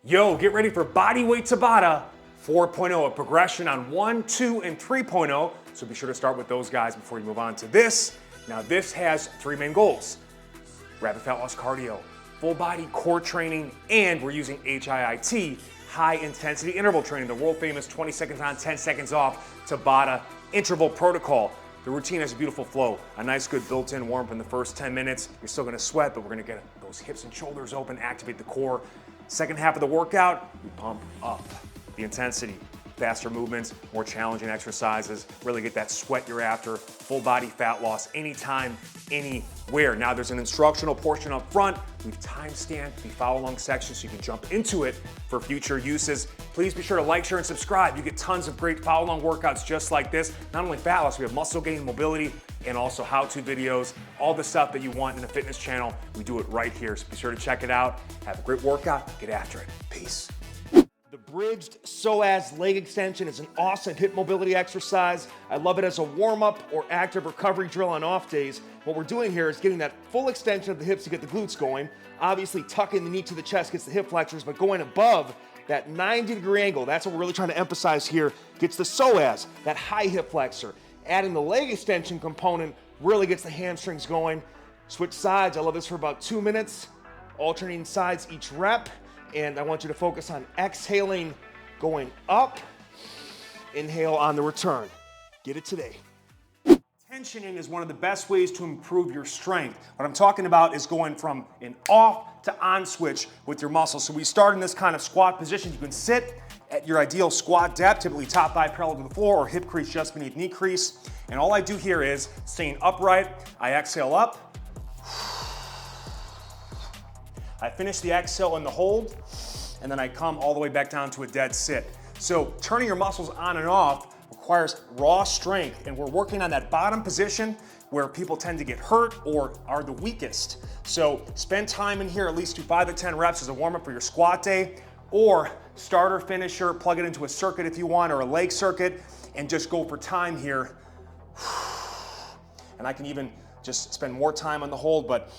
Yo, get ready for Bodyweight Tabata 4.0, a progression on 1, 2, and 3.0. So be sure to start with those guys before you move on to this. Now this has 3 main goals: rapid fat loss cardio, full body core training, and we're using HIIT, high intensity interval training, the world famous 20 seconds on, 10 seconds off Tabata interval protocol. The routine has a beautiful flow, a nice good built-in warm-up in the first 10 minutes. You're still gonna sweat, but we're gonna get those hips and shoulders open, activate the core. Second half of the workout, we pump up the intensity, faster movements, more challenging exercises, really get that sweat you're after, full body fat loss anytime, anywhere. Now there's an instructional portion up front. We've time-stamped the follow-along section so you can jump into it for future uses. Please be sure to like, share, and subscribe. You get tons of great follow-along workouts just like this. Not only fat loss, we have muscle gain, mobility, and also how-to videos, all the stuff that you want in a fitness channel. We do it right here, so be sure to check it out. Have a great workout, get after it. Peace. The bridged psoas leg extension is an awesome hip mobility exercise. I love it as a warm-up or active recovery drill on off days. What we're doing here is getting that full extension of the hips to get the glutes going. Obviously tucking the knee to the chest gets the hip flexors, but going above that 90-degree angle, that's what we're really trying to emphasize here, gets the psoas, that high hip flexor. Adding the leg extension component really gets the hamstrings going. Switch sides, I love this for about 2 minutes, alternating sides each rep. And I want you to focus on exhaling, going up, inhale on the return. Get it today. Tensioning is one of the best ways to improve your strength. What I'm talking about is going from an off to on switch with your muscles. So we start in this kind of squat position. You can sit at your ideal squat depth, typically top thigh parallel to the floor or hip crease just beneath knee crease. And all I do here is staying upright. I exhale up. I finish the exhale and the hold, and then I come all the way back down to a dead sit. So turning your muscles on and off requires raw strength, and we're working on that bottom position where people tend to get hurt or are the weakest. So spend time in here, at least do 5 to 10 reps as a warm-up for your squat day, or starter, finisher, plug it into a circuit if you want, or a leg circuit, and just go for time here. And I can even just spend more time on the hold, but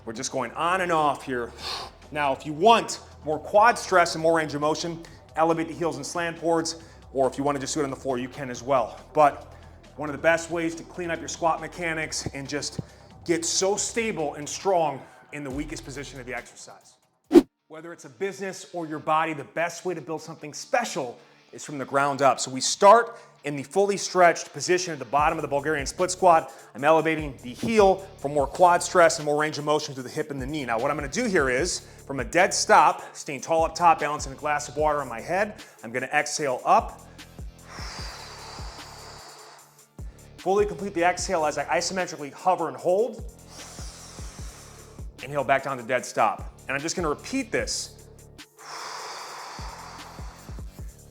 we're just going on and off here. Now, if you want more quad stress and more range of motion, elevate the heels and slant boards, or if you want to just do it on the floor, you can as well. But one of the best ways to clean up your squat mechanics and just get so stable and strong in the weakest position of the exercise. Whether it's a business or your body, the best way to build something special is from the ground up. So we start in the fully stretched position at the bottom of the Bulgarian split squat. I'm elevating the heel for more quad stress and more range of motion through the hip and the knee. Now what I'm gonna do here is, from a dead stop, staying tall up top, balancing a glass of water on my head, I'm gonna exhale up. Fully complete the exhale as I isometrically hover and hold. Inhale back down to dead stop. And I'm just gonna repeat this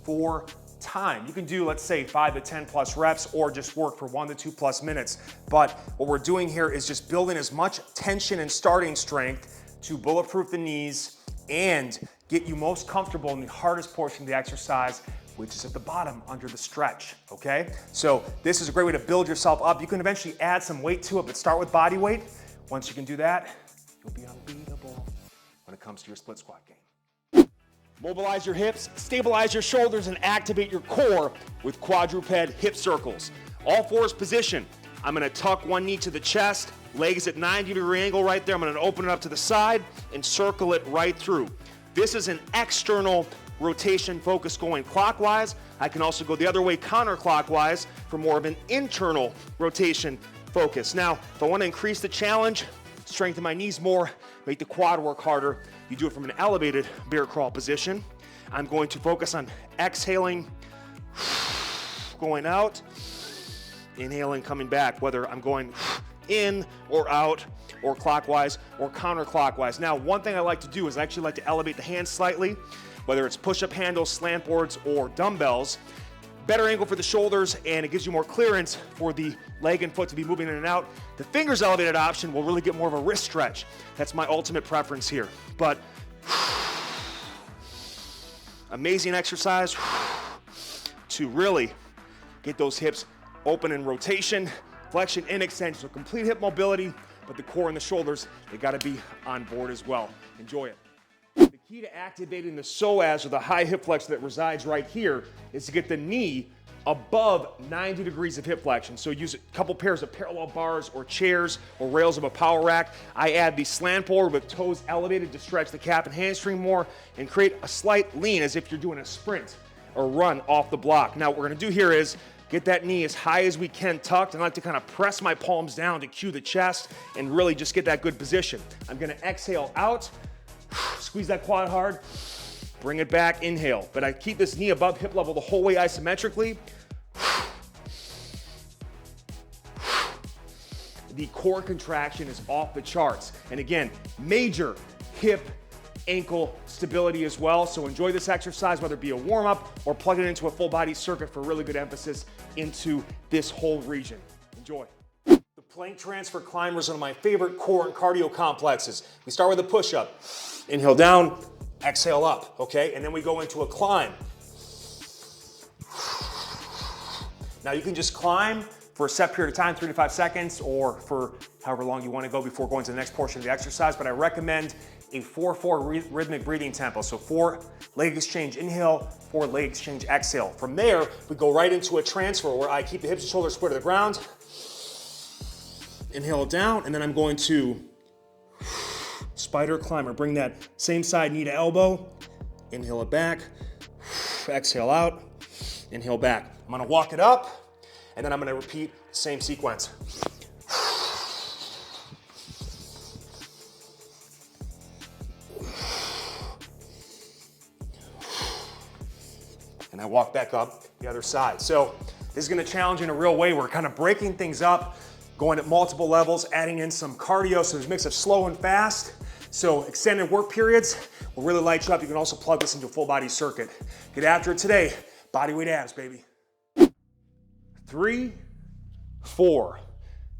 4 times. You can do, let's say, 5 to 10 plus reps or just work for 1 to 2 plus minutes. But what we're doing here is just building as much tension and starting strength to bulletproof the knees and get you most comfortable in the hardest portion of the exercise, which is at the bottom under the stretch, okay? So this is a great way to build yourself up. You can eventually add some weight to it, but start with body weight. Once you can do that, you'll be unbeatable when it comes to your split squat game. Mobilize your hips, stabilize your shoulders, and activate your core with quadruped hip circles. All fours position. I'm gonna tuck one knee to the chest, legs at 90-degree angle right there. I'm gonna open it up to the side and circle it right through. This is an external rotation focus going clockwise. I can also go the other way counterclockwise for more of an internal rotation focus. Now, if I wanna increase the challenge, strengthen my knees more, make the quad work harder, you do it from an elevated bear crawl position. I'm going to focus on exhaling, going out, inhaling, coming back, whether I'm going in or out or clockwise or counterclockwise. Now, one thing I like to do is I actually like to elevate the hands slightly, whether it's push-up handles, slant boards, or dumbbells. Better angle for the shoulders, and it gives you more clearance for the leg and foot to be moving in and out. The fingers elevated option will really get more of a wrist stretch. That's my ultimate preference here. But amazing exercise to really get those hips open in rotation, flexion and extension. So complete hip mobility, but the core and the shoulders, they gotta be on board as well. Enjoy it. key to activating the psoas, or the high hip flexor that resides right here, is to get the knee above 90 degrees of hip flexion. So use a couple pairs of parallel bars or chairs or rails of a power rack. I add the slant forward with toes elevated to stretch the calf and hamstring more and create a slight lean as if you're doing a sprint or run off the block. Now what we're gonna do here is get that knee as high as we can tucked, and I like to kind of press my palms down to cue the chest and really just get that good position. I'm gonna exhale out, squeeze that quad hard, bring it back, inhale. But I keep this knee above hip level the whole way isometrically. The core contraction is off the charts. And again, major hip, ankle stability as well. So enjoy this exercise, whether it be a warm-up or plug it into a full body circuit for really good emphasis into this whole region. Enjoy. The plank transfer climber is one of my favorite core and cardio complexes. We start with a push-up. Inhale down, exhale up, okay? And then we go into a climb. Now you can just climb for a set period of time, 3 to 5 seconds, or for however long you want to go before going to the next portion of the exercise, but I recommend a 4-4 rhythmic breathing tempo. So 4 leg exchange inhale, 4 leg exchange exhale. From there, we go right into a transfer where I keep the hips and shoulders square to the ground. Inhale it down, and then I'm going to spider climber. Bring that same side knee to elbow. Inhale it back, exhale out, inhale back. I'm gonna walk it up, and then I'm gonna repeat the same sequence. And I walk back up the other side. So this is gonna challenge in a real way. We're kind of breaking things up, going at multiple levels, adding in some cardio, so there's a mix of slow and fast. So extended work periods will really light you up. You can also plug this into a full body circuit. Get after it today. Bodyweight abs, baby. 3, 4,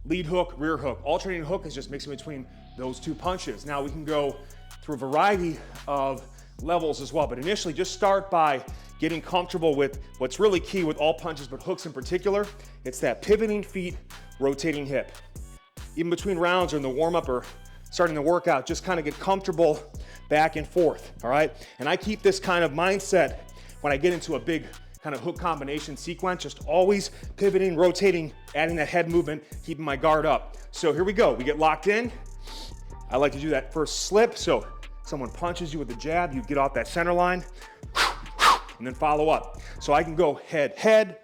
lead hook, rear hook. Alternating hook is just mixing between those 2 punches. Now we can go through a variety of levels as well, but initially just start by getting comfortable with what's really key with all punches, but hooks in particular. It's that pivoting feet, rotating hip. Even between rounds or in the warm-up or starting the workout, just kind of get comfortable back and forth, all right? And I keep this kind of mindset when I get into a big kind of hook combination sequence, just always pivoting, rotating, adding that head movement, keeping my guard up. So here we go, we get locked in. I like to do that first slip, so someone punches you with a jab, you get off that center line, and then follow up. So I can go head, head,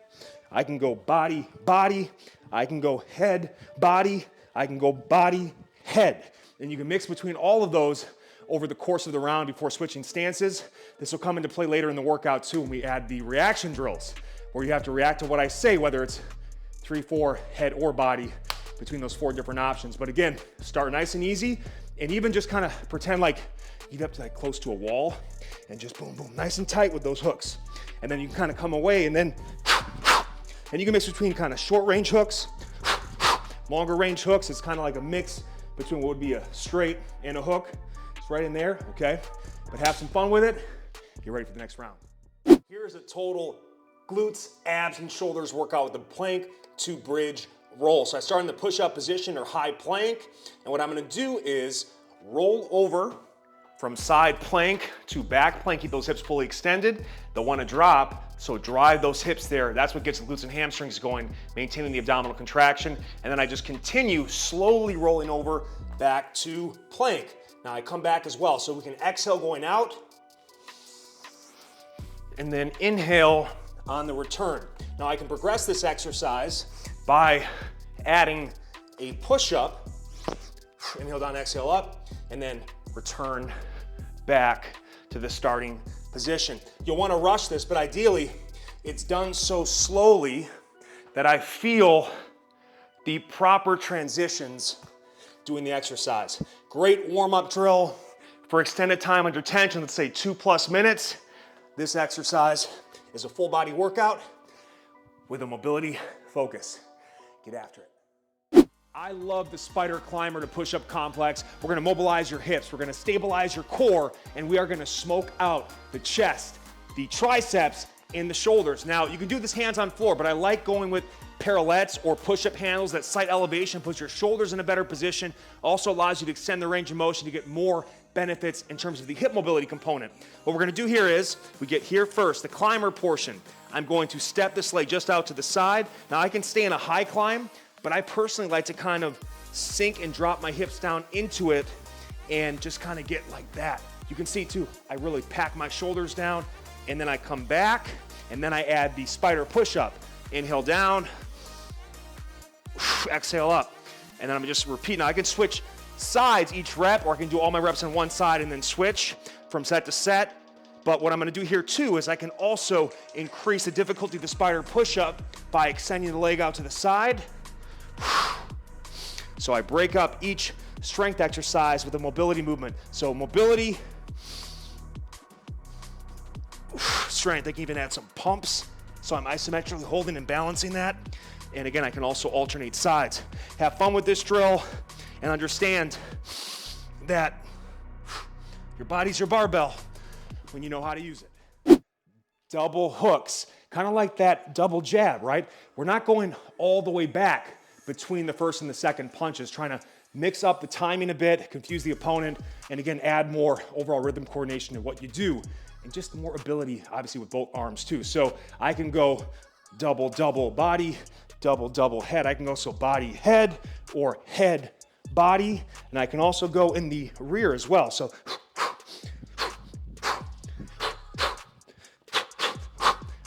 I can go body, body, I can go head, body, I can go body, head. And you can mix between all of those over the course of the round before switching stances. This will come into play later in the workout too when we add the reaction drills, where you have to react to what I say, whether it's 3, 4, head or body, between those 4 different options. But again, start nice and easy, and even just kind of pretend like you get up to like close to a wall and just boom, boom, nice and tight with those hooks. And then you can kind of come away and then, and you can mix between kind of short range hooks, longer range hooks. It's kind of like a mix between what would be a straight and a hook. It's right in there, okay? But have some fun with it. Get ready for the next round. Here's a total glutes, abs, and shoulders workout with the plank to bridge roll. So I start in the push-up position or high plank, and what I'm gonna do is roll over from side plank to back plank, keep those hips fully extended. They'll wanna drop, so drive those hips there. That's what gets the glutes and hamstrings going, maintaining the abdominal contraction. And then I just continue slowly rolling over back to plank. Now I come back as well, so we can exhale going out, and then inhale on the return. Now I can progress this exercise by adding a push-up, inhale down, exhale up, and then return back to the starting position. You'll want to rush this, but ideally it's done so slowly that I feel the proper transitions doing the exercise. Great warm-up drill for extended time under tension, let's say 2+ minutes. This exercise is a full body workout with a mobility focus. Get after it. I love the spider climber to push-up complex. We're gonna mobilize your hips, we're gonna stabilize your core, and we are gonna smoke out the chest, the triceps, and the shoulders. Now, you can do this hands on floor, but I like going with parallettes or push-up handles. That slight elevation puts your shoulders in a better position, also allows you to extend the range of motion to get more benefits in terms of the hip mobility component. What we're gonna do here is, we get here first, the climber portion. I'm going to step this leg just out to the side. Now I can stay in a high climb, but I personally like to kind of sink and drop my hips down into it and just kind of get like that. You can see too, I really pack my shoulders down, and then I come back, and then I add the spider push-up. Inhale down, exhale up, and then I'm just repeating. Now I can switch sides each rep, or I can do all my reps on one side and then switch from set to set. But what I'm gonna do here too is I can also increase the difficulty of the spider push-up by extending the leg out to the side. So I break up each strength exercise with a mobility movement. So mobility, strength. I can even add some pumps. So I'm isometrically holding and balancing that. And again, I can also alternate sides. Have fun with this drill and understand that your body's your barbell when you know how to use it. Double hooks, kind of like that double jab, right? We're not going all the way back between the first and the second punches, trying to mix up the timing a bit, confuse the opponent, and again, add more overall rhythm coordination to what you do, and just more ability, obviously, with both arms too. So I can go double, double body, double, double head. I can go so body, head, or head, body, and I can also go in the rear as well. So,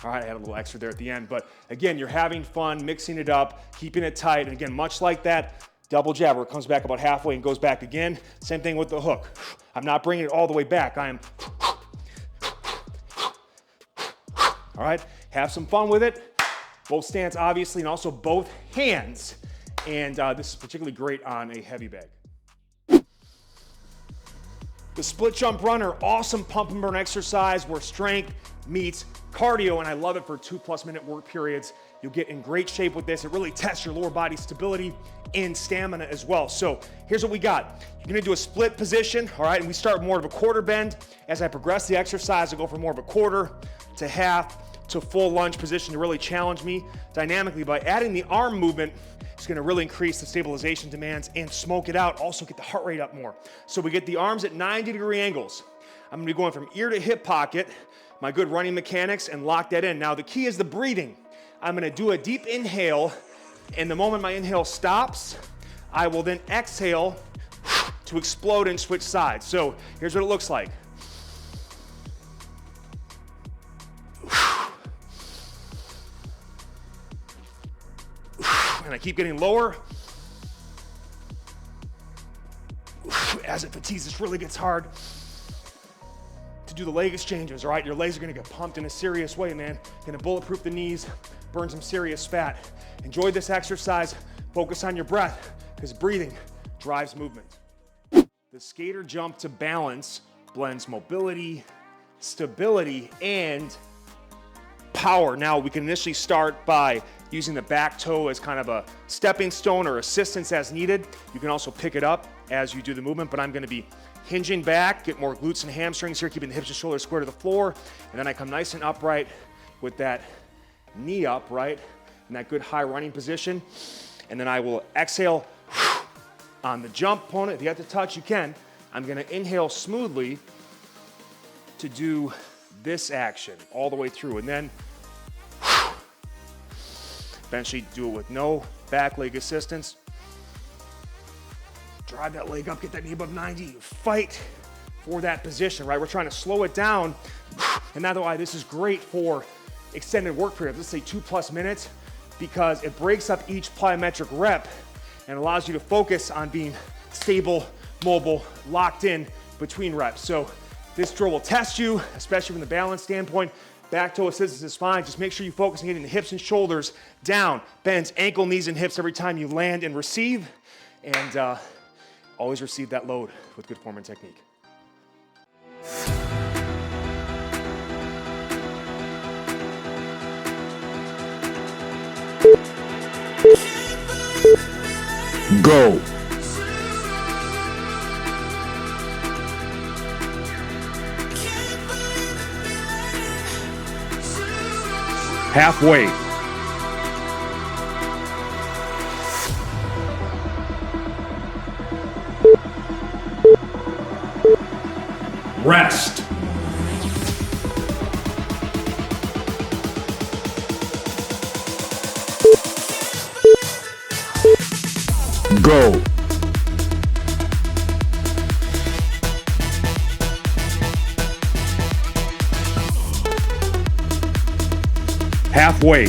all right, I had a little extra there at the end, but again, you're having fun, mixing it up, keeping it tight, and again, much like that double jab where it comes back about halfway and goes back again, same thing with the hook. I'm not bringing it all the way back. I am, all right, have some fun with it. Both stance, obviously, and also both hands, and this is particularly great on a heavy bag. The split jump runner, awesome pump and burn exercise where strength meets cardio, and I love it for 2+ minute work periods. You'll get in great shape with this. It really tests your lower body stability and stamina as well. So here's what we got. You're gonna do a split position, all right? And we start more of a quarter bend. As I progress the exercise, I go from more of a quarter to half to full lunge position to really challenge me dynamically. By adding the arm movement, it's gonna really increase the stabilization demands and smoke it out, also get the heart rate up more. So we get the arms at 90-degree angles. I'm gonna be going from ear to hip pocket, my good running mechanics, and lock that in. Now the key is the breathing. I'm gonna do a deep inhale, and the moment my inhale stops, I will then exhale to explode and switch sides. So here's what it looks like. And I keep getting lower. As it fatigues, this really gets hard to do the leg exchanges, all right? Your legs are gonna get pumped in a serious way, man. Gonna bulletproof the knees, burn some serious fat. Enjoy this exercise, focus on your breath, because breathing drives movement. The skater jump to balance blends mobility, stability, and power. Now, we can initially start by using the back toe as kind of a stepping stone or assistance as needed. You can also pick it up as you do the movement, but I'm gonna be hinging back, get more glutes and hamstrings here, keeping the hips and shoulders square to the floor, and then I come nice and upright with that knee up, right, in that good high running position, and then I will exhale on the jump opponent. If you have to touch, you can. I'm gonna inhale smoothly to do this action all the way through, and then eventually do it with no back leg assistance. Drive that leg up, get that knee above 90, fight for that position, right? We're trying to slow it down, and that's why this is great for extended work periods, let's say 2+ minutes, because it breaks up each plyometric rep and allows you to focus on being stable, mobile, locked in between reps. So this drill will test you, especially from the balance standpoint. Back toe assistance is fine. Just make sure you focus on getting the hips and shoulders down. Bends, ankle, knees, and hips every time you land and receive. And always receive that load with good form and technique. Go. Halfway. Rest. Go. Halfway.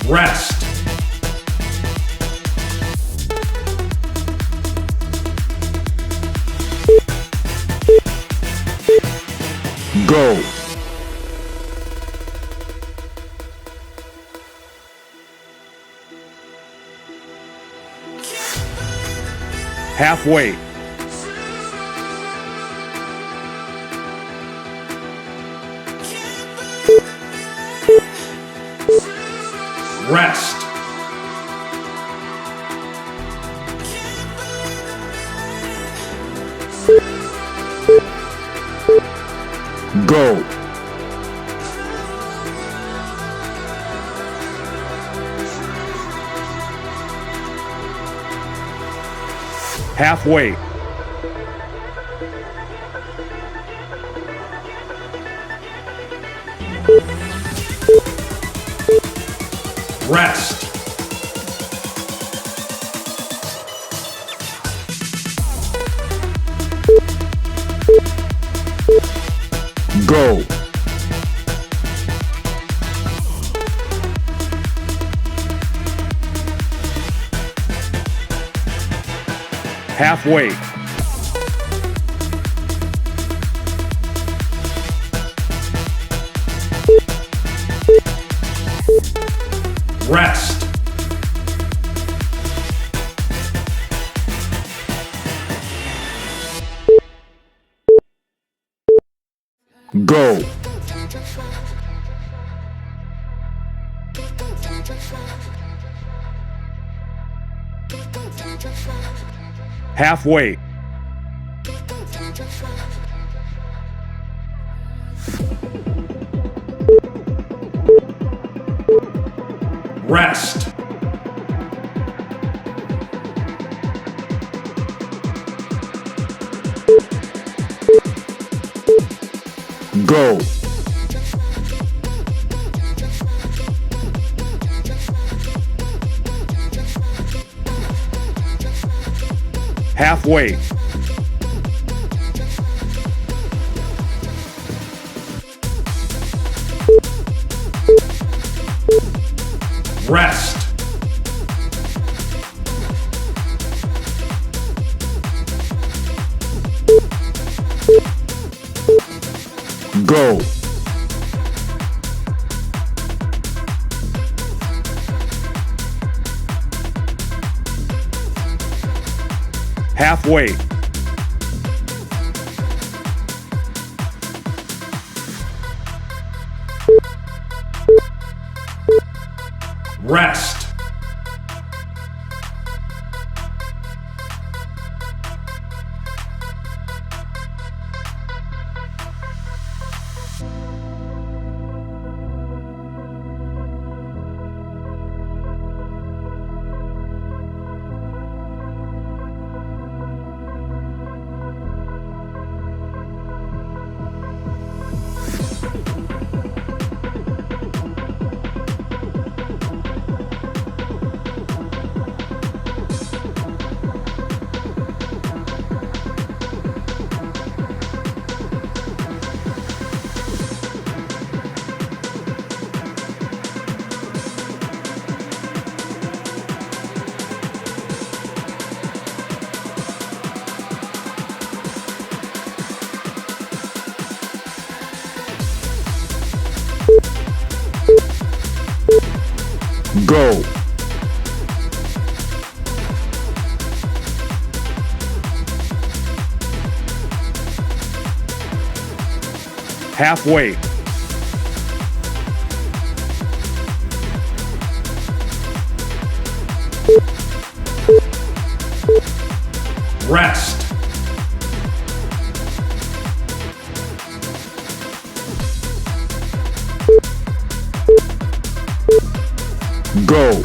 Rest. Go. Halfway. Rest. Go. Halfway. Rest. Go. Halfway. Rest. Go. Halfway. Rest. Go. Halfway. Rest. Go. Halfway. Rest. Go. Halfway. Rest. Go.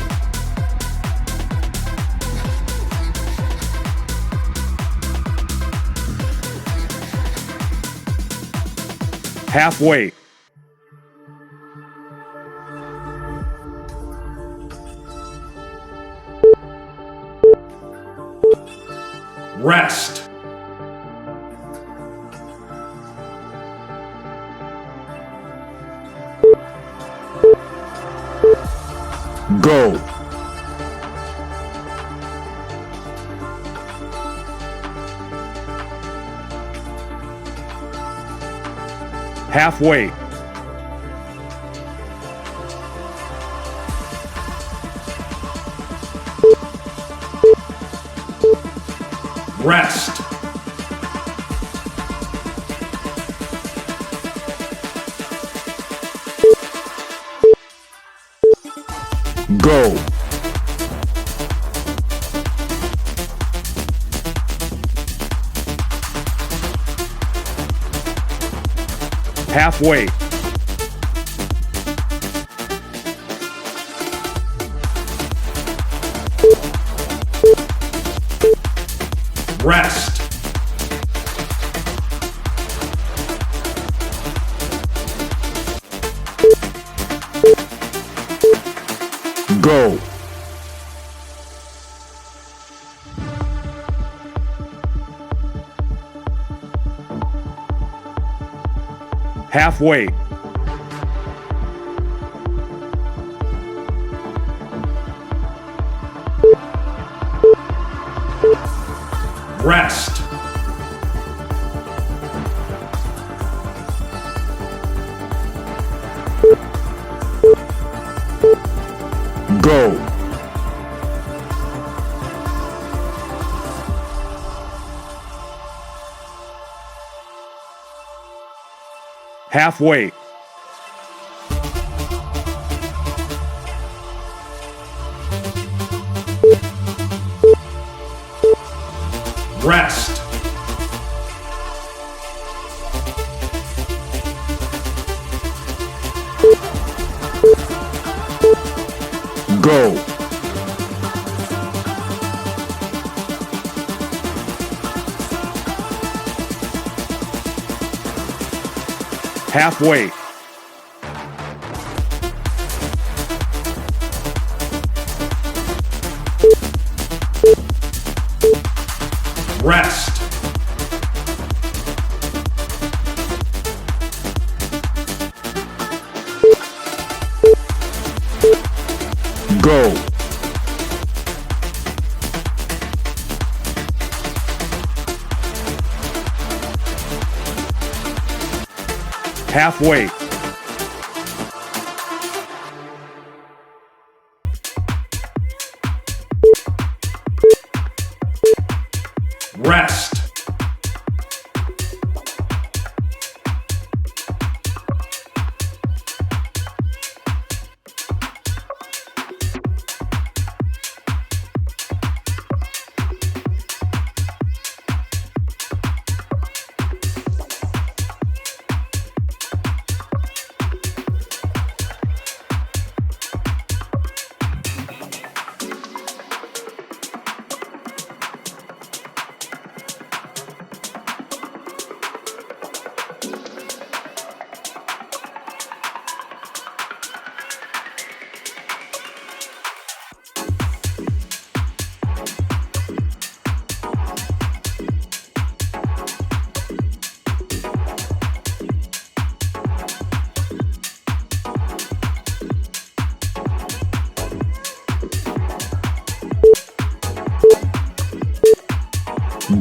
Half weight. Rest. Go. Half weight. Rest. Go. Half weight. Rest. Go. Half weight. Rest. Go. Half weight. Rest. Go. Half weight. Rest. Go. Half weight. Rest.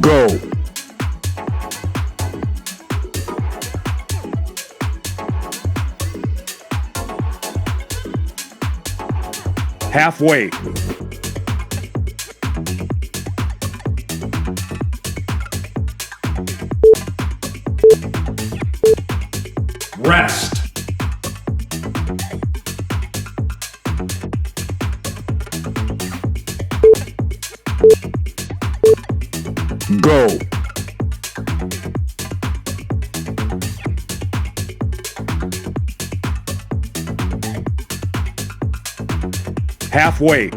Go. Half weight. Rest. Go. Halfway.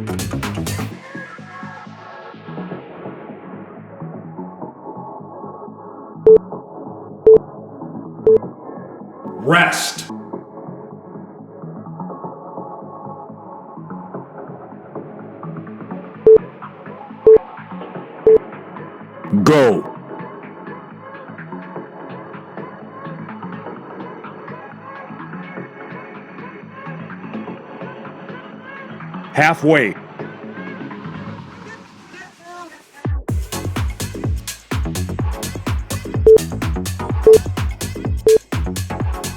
Rest. Go. Halfway.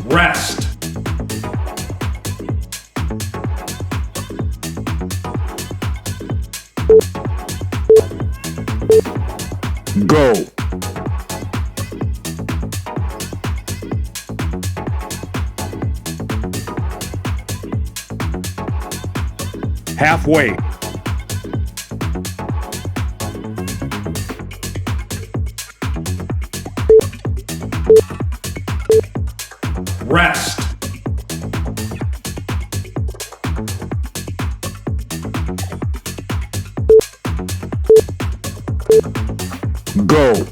Rest. Go. Halfway. Rest. Go.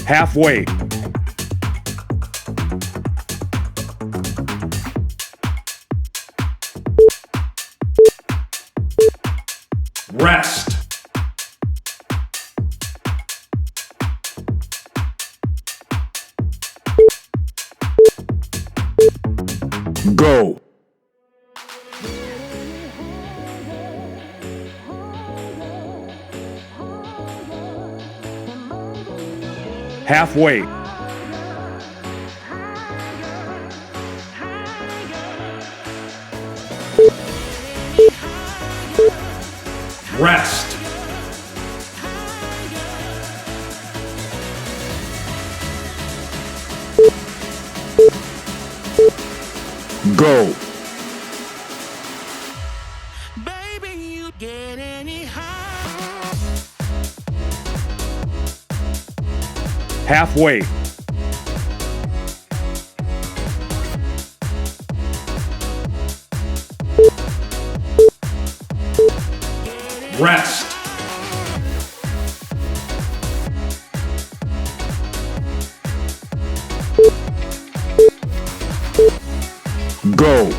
Halfway. Rest. Go. Halfway. Rest. Go. Baby, you get any higher. Halfway. Rest. Go.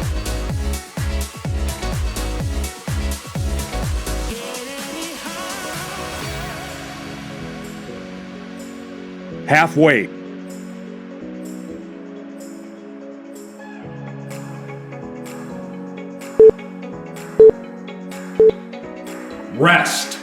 Halfway. Rest.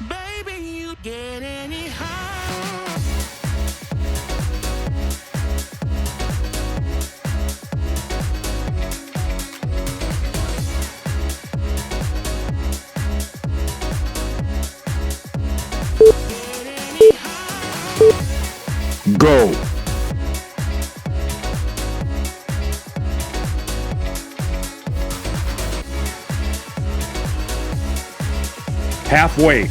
Baby, you get any higher. Go. Halfway.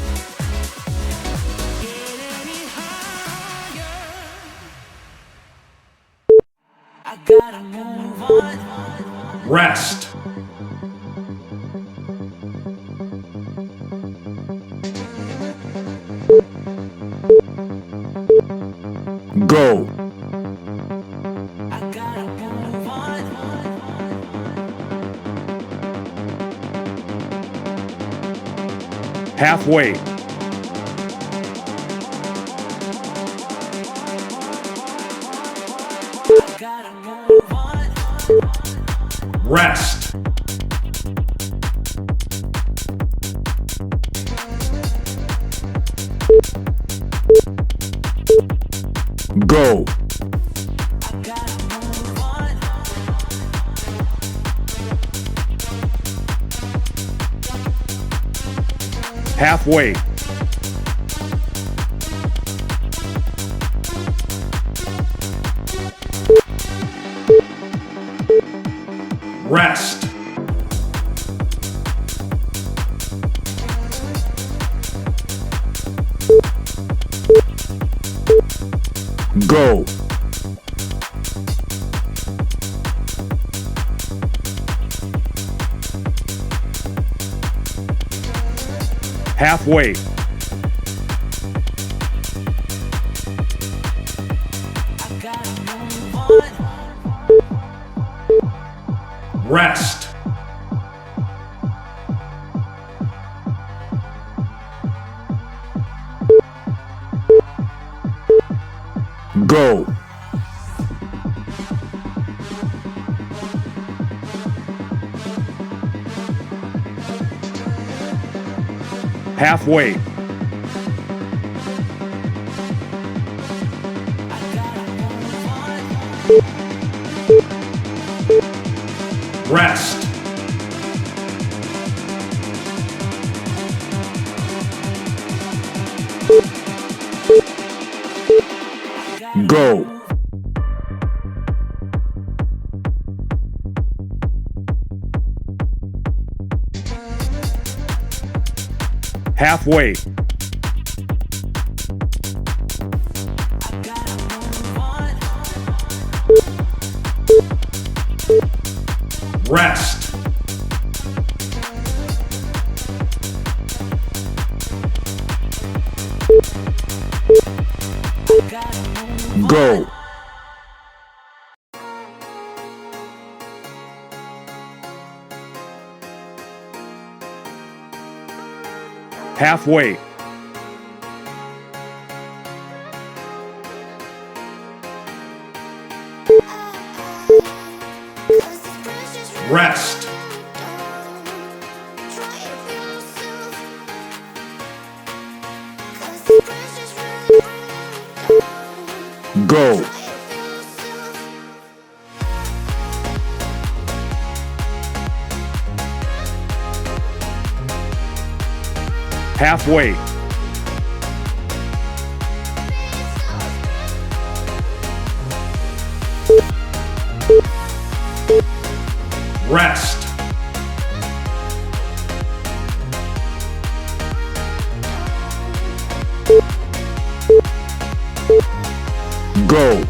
I gotta move on. Rest. Go. I gotta move on. Halfway. I gotta move on. Go. Halfway. Rest. Go. Halfway. Rest. Go. Halfway. Rest. Go. Halfway. Rest. Go. Halfway. Rest. Go. Halfway. Rest. Go.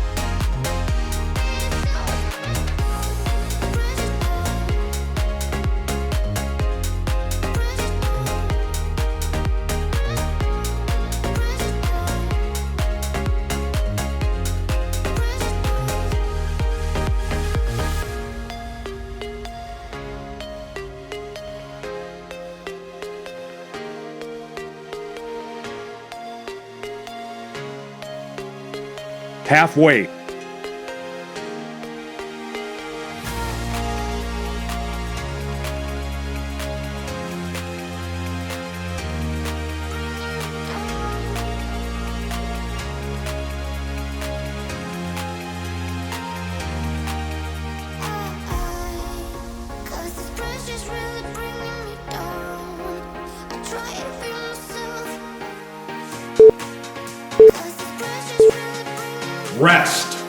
Halfway. Rest.